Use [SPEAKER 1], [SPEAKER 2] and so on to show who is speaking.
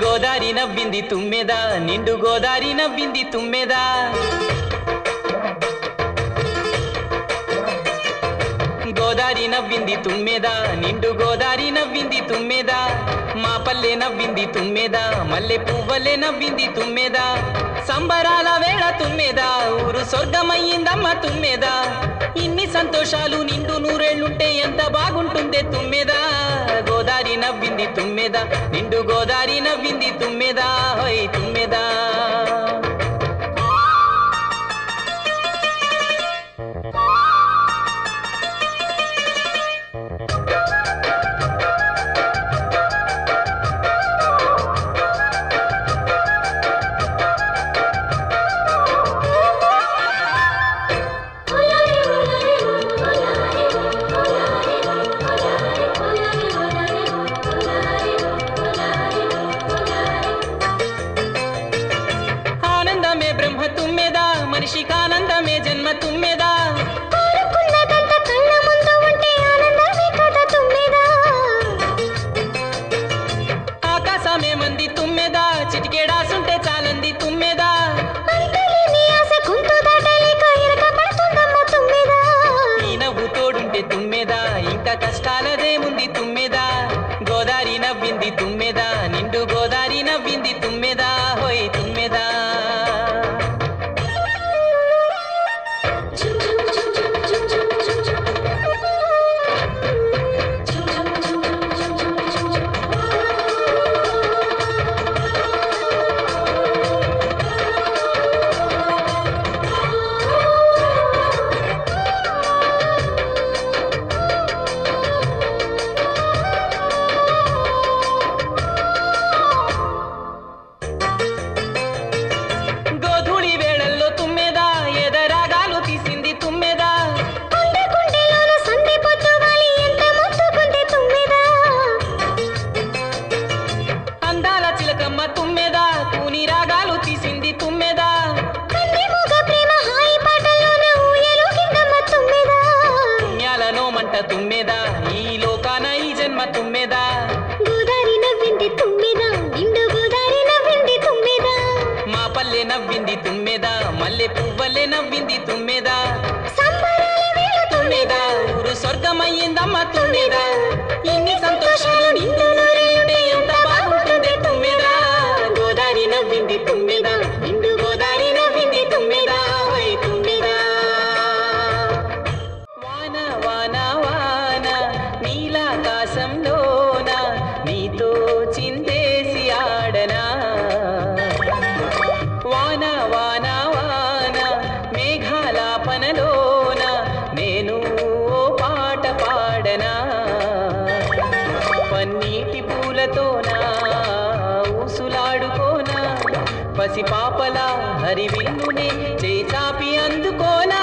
[SPEAKER 1] గోదారి నవ్వింది తుమ్మెద నిండు గోదారి నవ్వింది తుమ్మెద గోదారి నవ్వింది తుమ్మెద నిండు గోదారి నవ్వింది తుమ్మెద మా పల్లె నవ్వింది తుమ్మెద మల్లె పువ్వలే నవ్వింది తుమ్మెద సంబరాల వేళ తుమ్మెద ఊరు స్వర్గమయ్యిందమ్మ తుమ్మెద ఇన్ని సంతోషాలు నిండు నూరేళ్లుంటే ఎంత బాగుంటుందే తుమ్మెద గోదారి నవ్వింది తుమ్మెద నిండు గోదారి నవ్వింది తుమ్మెద హోయ్ తుమ్మెద మనిషికానందమే జన్మ తుమ్మెద ఆకాశమే మంది తుమ్మెద చిటికేడాసుంటే చాలంది తుమ్మెద ఈ నవ్వు తోడుంటే తుమ్మెద ఇంకా కష్టాలదేముంది తుమ్మెద గోదారి నవ్వింది తుమ్మెద నిండు గోదారి నవ్వింది తుమ్మెద హోయ్ తుమ్మెద తుమ్మెద ఈ లోకాన ఈ జన్మ తుమ్మెద
[SPEAKER 2] గోదారి నవ్వింది తుమ్మెద నిండు గోదారి నవ్వింది తుమ్మెద
[SPEAKER 1] మా పల్లె నవ్వింది తుమ్మెద మల్లె పువ్వలే నవ్వింది తుమ్మెద
[SPEAKER 2] సంబరాల వేళ
[SPEAKER 1] తుమ్మెద ఊరు స్వర్గమయ్యిందమ్మ తుమ్మెద ఇన్ని సంతోషాలు నిండు నూరేళ్లుంటే ఎంత బాగుంటుంది తుమ్మెద గోదారి నవ్వింది తుమ్మెద నిండు గోదారి నవ్వింది తుమ్మెద హోయ్ తుమ్మెద వాన వాన వాన నీలాకాశంలోన నీతో చిందేసి ఆడనా వాన వాన వాన మేఘాలాపనలోన నేను ఓ పాట పాడనా పన్నీటి పూలతోనా ఊసులాడుకోనా పసిపాపలా హరివిల్లునే చేచాపి అందుకోనా